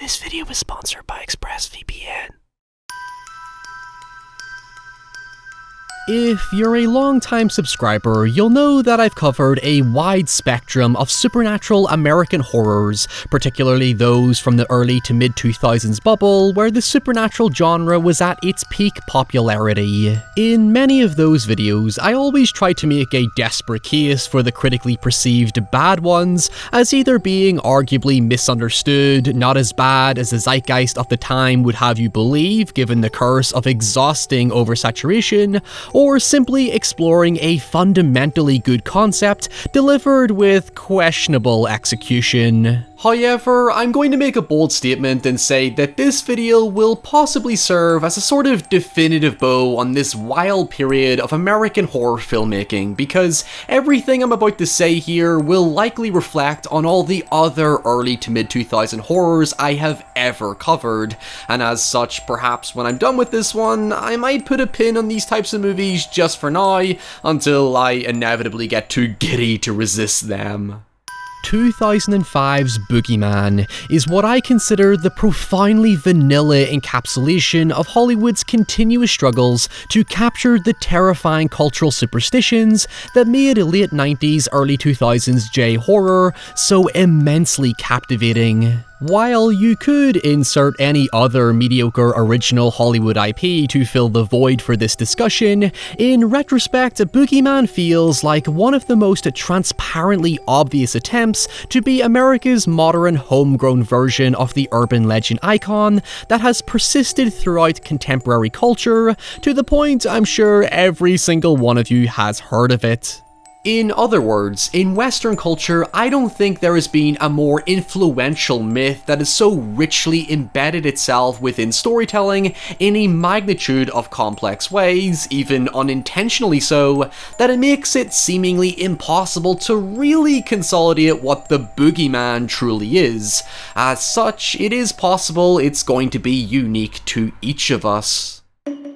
This video is sponsored by ExpressVPN. If you're a long-time subscriber, you'll know that I've covered a wide spectrum of supernatural American horrors, particularly those from the early to mid-2000s bubble, where the supernatural genre was at its peak popularity. In many of those videos, I always try to make a desperate case for the critically perceived bad ones as either being arguably misunderstood, not as bad as the zeitgeist of the time would have you believe given the curse of exhausting oversaturation, or simply exploring a fundamentally good concept delivered with questionable execution. However, I'm going to make a bold statement and say that this video will possibly serve as a sort of definitive bow on this wild period of American horror filmmaking, because everything I'm about to say here will likely reflect on all the other early to mid-2000 horrors I have ever covered, and as such, perhaps when I'm done with this one, I might put a pin on these types of movies just for now, until I inevitably get too giddy to resist them. 2005's Boogeyman is what I consider the profoundly vanilla encapsulation of Hollywood's continuous struggles to capture the terrifying cultural superstitions that made late 90s, early 2000s J-horror so immensely captivating. While you could insert any other mediocre original Hollywood IP to fill the void for this discussion, in retrospect, Boogeyman feels like one of the most transparently obvious attempts to be America's modern homegrown version of the urban legend icon that has persisted throughout contemporary culture, to the point I'm sure every single one of you has heard of it. In other words, in Western culture, I don't think there has been a more influential myth that has so richly embedded itself within storytelling in a magnitude of complex ways, even unintentionally so, that it makes it seemingly impossible to really consolidate what the Boogeyman truly is. As such, it is possible it's going to be unique to each of us.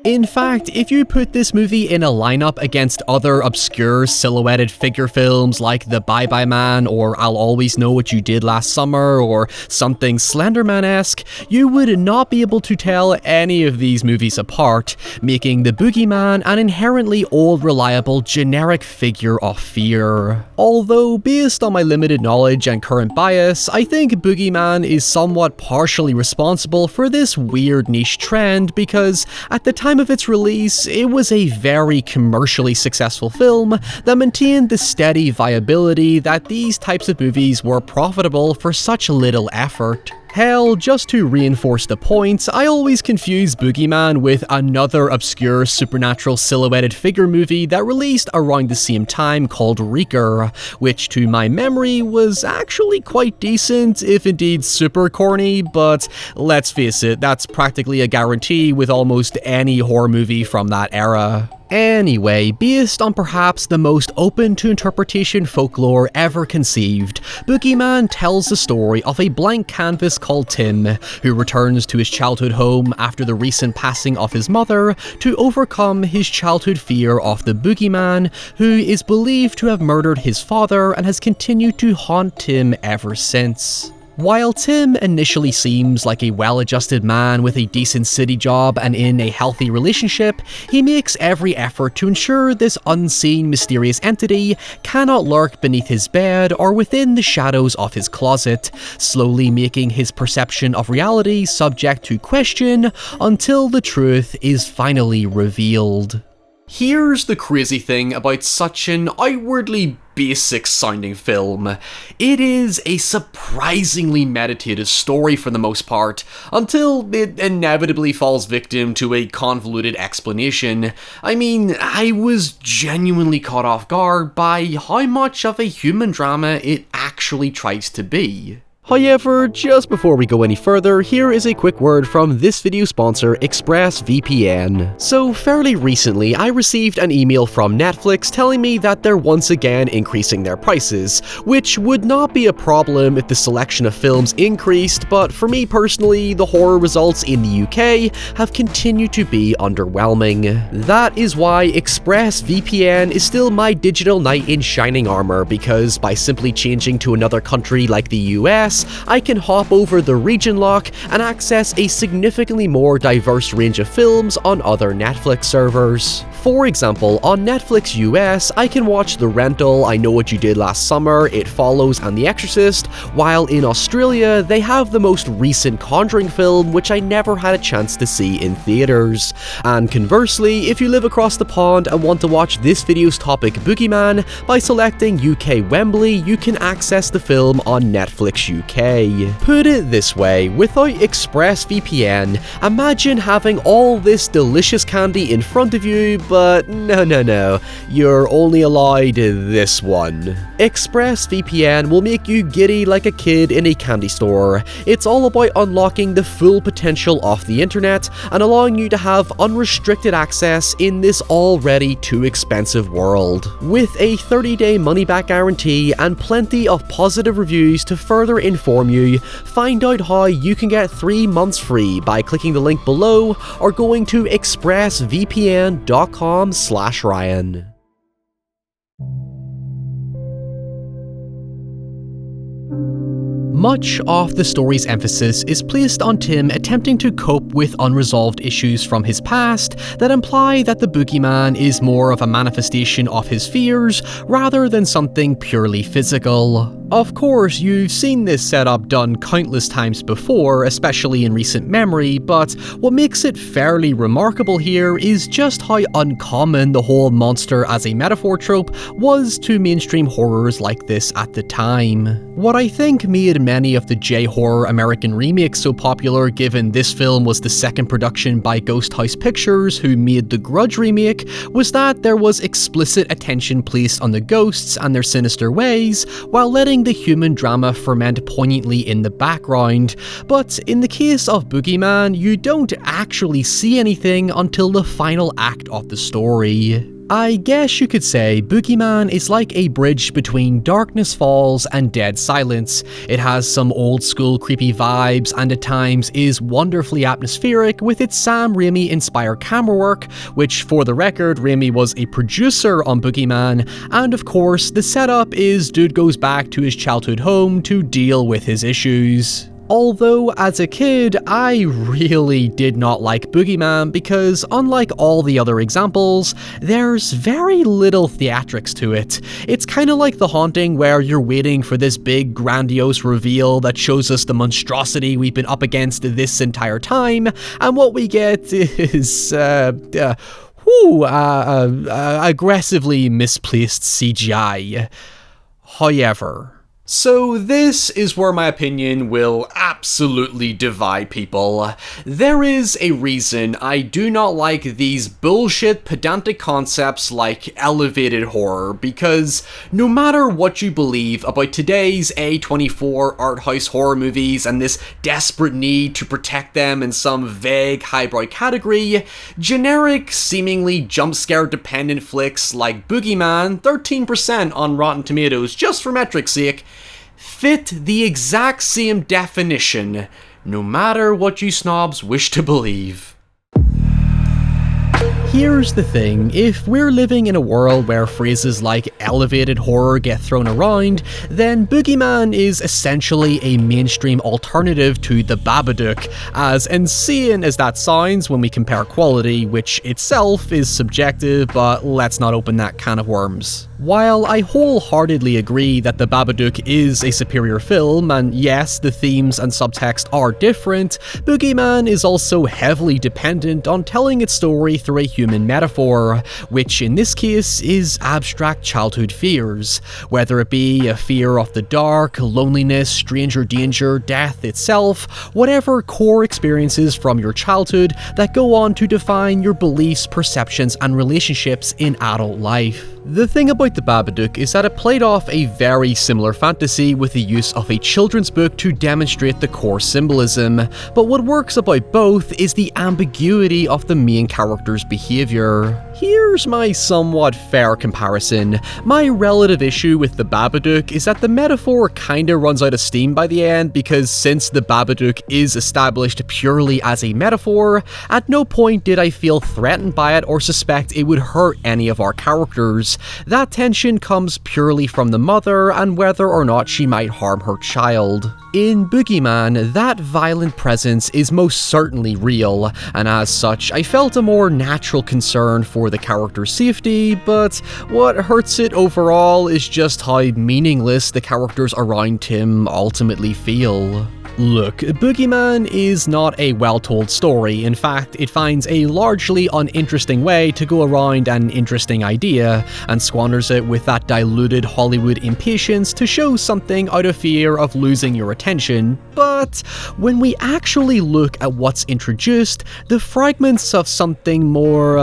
In fact, if you put this movie in a lineup against other obscure silhouetted figure films like The Bye-Bye Man or I'll Always Know What You Did Last Summer or something Slenderman-esque, you would not be able to tell any of these movies apart, making the Boogeyman an inherently old, reliable, generic figure of fear. Although, based on my limited knowledge and current bias, I think Boogeyman is somewhat partially responsible for this weird niche trend because, at the time of its release, it was a very commercially successful film that maintained the steady viability that these types of movies were profitable for such little effort. Hell, just to reinforce the point, I always confuse Boogeyman with another obscure supernatural silhouetted figure movie that released around the same time called Reeker, which to my memory was actually quite decent, if indeed super corny, but let's face it, that's practically a guarantee with almost any horror movie from that era. Anyway, based on perhaps the most open to interpretation folklore ever conceived, Boogeyman tells the story of a blank canvas called Tim, who returns to his childhood home after the recent passing of his mother to overcome his childhood fear of the Boogeyman, who is believed to have murdered his father and has continued to haunt Tim ever since. While Tim initially seems like a well-adjusted man with a decent city job and in a healthy relationship, he makes every effort to ensure this unseen mysterious entity cannot lurk beneath his bed or within the shadows of his closet, slowly making his perception of reality subject to question until the truth is finally revealed. Here's the crazy thing about such an outwardly basic sounding film. It is a surprisingly meditative story for the most part, until it inevitably falls victim to a convoluted explanation. I mean, I was genuinely caught off guard by how much of a human drama it actually tries to be. However, just before we go any further, here is a quick word from this video sponsor, ExpressVPN. So fairly recently, I received an email from Netflix telling me that they're once again increasing their prices, which would not be a problem if the selection of films increased, but for me personally, the horror results in the UK have continued to be underwhelming. That is why ExpressVPN is still my digital knight in shining armor, because by simply changing to another country like the US, US, I can hop over the region lock and access a significantly more diverse range of films on other Netflix servers. For example, on Netflix US, I can watch The Rental, I Know What You Did Last Summer, It Follows, and The Exorcist, while in Australia, they have the most recent Conjuring film, which I never had a chance to see in theaters. And conversely, if you live across the pond and want to watch this video's topic Boogeyman, by selecting UK Wembley, you can access the film on Netflix UK. Put it this way, without ExpressVPN, imagine having all this delicious candy in front of you, but no, you're only allowed this one. ExpressVPN will make you giddy like a kid in a candy store. It's all about unlocking the full potential of the internet and allowing you to have unrestricted access in this already too expensive world. With a 30-day money-back guarantee and plenty of positive reviews to further inform you, find out how you can get 3 months free by clicking the link below or going to expressvpn.com/Ryan. Much of the story's emphasis is placed on Tim attempting to cope with unresolved issues from his past that imply that the boogeyman is more of a manifestation of his fears rather than something purely physical. Of course, you've seen this setup done countless times before, especially in recent memory, but what makes it fairly remarkable here is just how uncommon the whole monster as a metaphor trope was to mainstream horrors like this at the time. What I think made many of the J-horror American remakes so popular, given this film was the second production by Ghost House Pictures, who made the Grudge remake, was that there was explicit attention placed on the ghosts and their sinister ways, while letting the human drama ferment poignantly in the background. But in the case of Boogeyman, you don't actually see anything until the final act of the story. I guess you could say Boogeyman is like a bridge between Darkness Falls and Dead Silence. It has some old school creepy vibes and at times is wonderfully atmospheric with its Sam Raimi inspired camera work, which for the record Raimi was a producer on Boogeyman, and of course the setup is dude goes back to his childhood home to deal with his issues. Although, as a kid, I really did not like Boogeyman because, unlike all the other examples, there's very little theatrics to it. It's kinda like The Haunting, where you're waiting for this big, grandiose reveal that shows us the monstrosity we've been up against this entire time, and what we get is, aggressively misplaced CGI. However, so this is where my opinion will absolutely divide people. There is a reason I do not like these bullshit pedantic concepts like elevated horror, because no matter what you believe about today's A24 art house horror movies and this desperate need to protect them in some vague highbrow category, generic, seemingly jump scare dependent flicks like Boogeyman, 13% on Rotten Tomatoes just for metric's sake, fit the exact same definition, no matter what you snobs wish to believe. Here's the thing, if we're living in a world where phrases like elevated horror get thrown around, then Boogeyman is essentially a mainstream alternative to The Babadook, as insane as that sounds when we compare quality, which itself is subjective, but let's not open that can of worms. While I wholeheartedly agree that The Babadook is a superior film, and yes, the themes and subtext are different, Boogeyman is also heavily dependent on telling its story through a human metaphor, which in this case is abstract childhood fears, whether it be a fear of the dark, loneliness, stranger danger, death itself, whatever core experiences from your childhood that go on to define your beliefs, perceptions, and relationships in adult life. The thing about The Babadook is that it played off a very similar fantasy with the use of a children's book to demonstrate the core symbolism, but what works about both is the ambiguity of the main character's behaviour. Here's my somewhat fair comparison. My relative issue with the Babadook is that the metaphor kinda runs out of steam by the end, because since the Babadook is established purely as a metaphor, at no point did I feel threatened by it or suspect it would hurt any of our characters. That tension comes purely from the mother and whether or not she might harm her child. In Boogeyman, that violent presence is most certainly real, and as such, I felt a more natural concern for the character's safety, but what hurts it overall is just how meaningless the characters around him ultimately feel. Look, Boogeyman is not a well-told story. In fact, it finds a largely uninteresting way to go around an interesting idea, and squanders it with that diluted Hollywood impatience to show something out of fear of losing your attention. But when we actually look at what's introduced, the fragments of something more,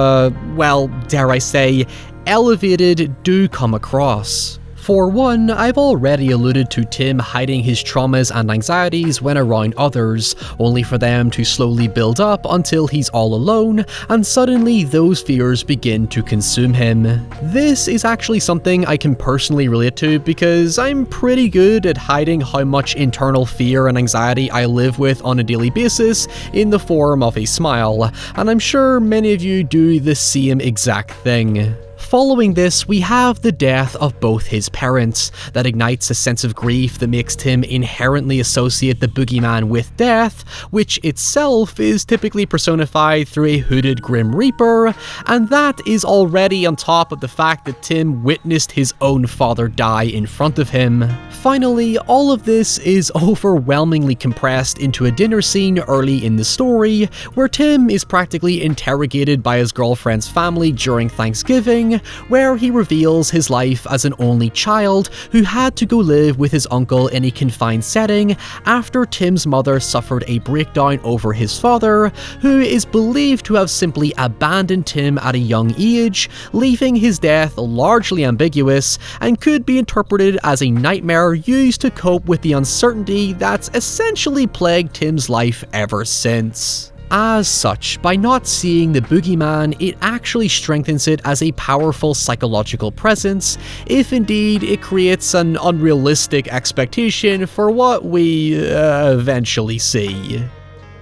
well, dare I say, elevated do come across. For one, I've already alluded to Tim hiding his traumas and anxieties when around others, only for them to slowly build up until he's all alone, and suddenly those fears begin to consume him. This is actually something I can personally relate to because I'm pretty good at hiding how much internal fear and anxiety I live with on a daily basis in the form of a smile, and I'm sure many of you do the same exact thing. Following this, we have the death of both his parents. That ignites a sense of grief that makes Tim inherently associate the Boogeyman with death, which itself is typically personified through a hooded Grim Reaper, and that is already on top of the fact that Tim witnessed his own father die in front of him. Finally, all of this is overwhelmingly compressed into a dinner scene early in the story, where Tim is practically interrogated by his girlfriend's family during Thanksgiving, where he reveals his life as an only child who had to go live with his uncle in a confined setting after Tim's mother suffered a breakdown over his father, who is believed to have simply abandoned Tim at a young age, leaving his death largely ambiguous and could be interpreted as a nightmare used to cope with the uncertainty that's essentially plagued Tim's life ever since. As such, by not seeing the Boogeyman, it actually strengthens it as a powerful psychological presence, if indeed it creates an unrealistic expectation for what we eventually see.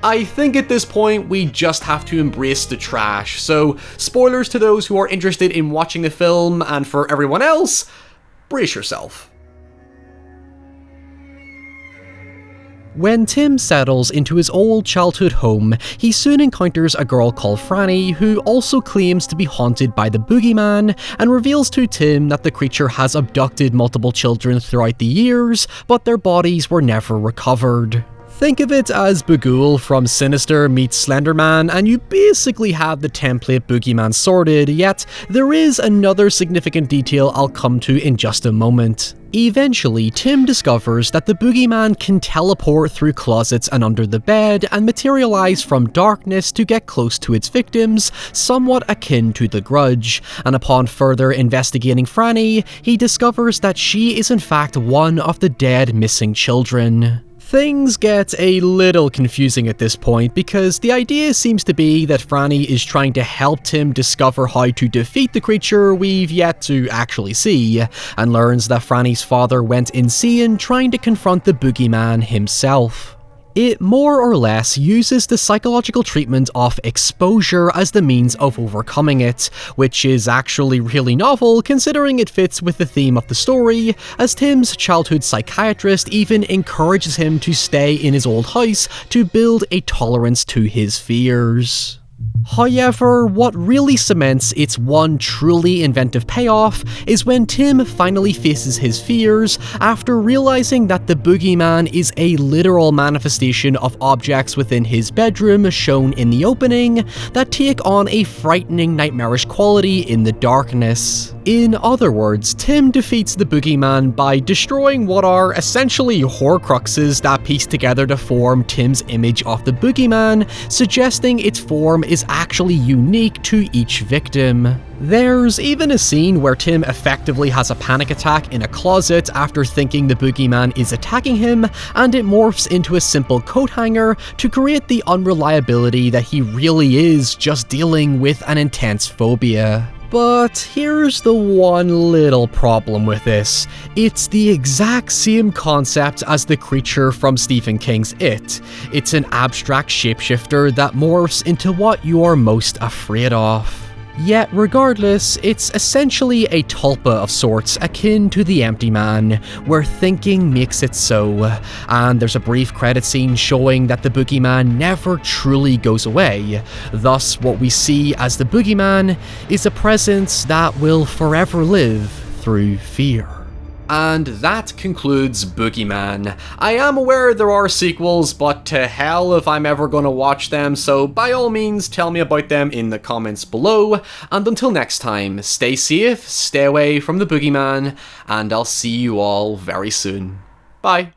I think at this point we just have to embrace the trash, so spoilers to those who are interested in watching the film, and for everyone else, brace yourself. When Tim settles into his old childhood home, he soon encounters a girl called Franny who also claims to be haunted by the Boogeyman, and reveals to Tim that the creature has abducted multiple children throughout the years, but their bodies were never recovered. Think of it as Bughuul from Sinister meets Slenderman, and you basically have the template Boogeyman sorted, yet there is another significant detail I'll come to in just a moment. Eventually, Tim discovers that the Boogeyman can teleport through closets and under the bed and materialize from darkness to get close to its victims, somewhat akin to the Grudge, and upon further investigating Franny, he discovers that she is in fact one of the dead missing children. Things get a little confusing at this point because the idea seems to be that Franny is trying to help Tim discover how to defeat the creature we've yet to actually see, and learns that Franny's father went insane trying to confront the Boogeyman himself. It more or less uses the psychological treatment of exposure as the means of overcoming it, which is actually really novel considering it fits with the theme of the story, as Tim's childhood psychiatrist even encourages him to stay in his old house to build a tolerance to his fears. However, what really cements its one truly inventive payoff is when Tim finally faces his fears after realizing that the Boogeyman is a literal manifestation of objects within his bedroom shown in the opening that take on a frightening nightmarish quality in the darkness. In other words, Tim defeats the boogeyman by destroying what are essentially horcruxes that piece together to form Tim's image of the boogeyman, suggesting its form is actually unique to each victim. There's even a scene where Tim effectively has a panic attack in a closet after thinking the boogeyman is attacking him, and it morphs into a simple coat hanger to create the unreliability that he really is just dealing with an intense phobia. But here's the one little problem with this. It's the exact same concept as the creature from Stephen King's It. It's an abstract shapeshifter that morphs into what you are most afraid of. Yet regardless, it's essentially a tulpa of sorts akin to the Empty Man, where thinking makes it so, and there's a brief credit scene showing that the boogeyman never truly goes away. Thus, what we see as the boogeyman is a presence that will forever live through fear. And that concludes Boogeyman. I am aware there are sequels, but to hell if I'm ever going to watch them, so by all means tell me about them in the comments below, and until next time, stay safe, stay away from the Boogeyman, and I'll see you all very soon. Bye.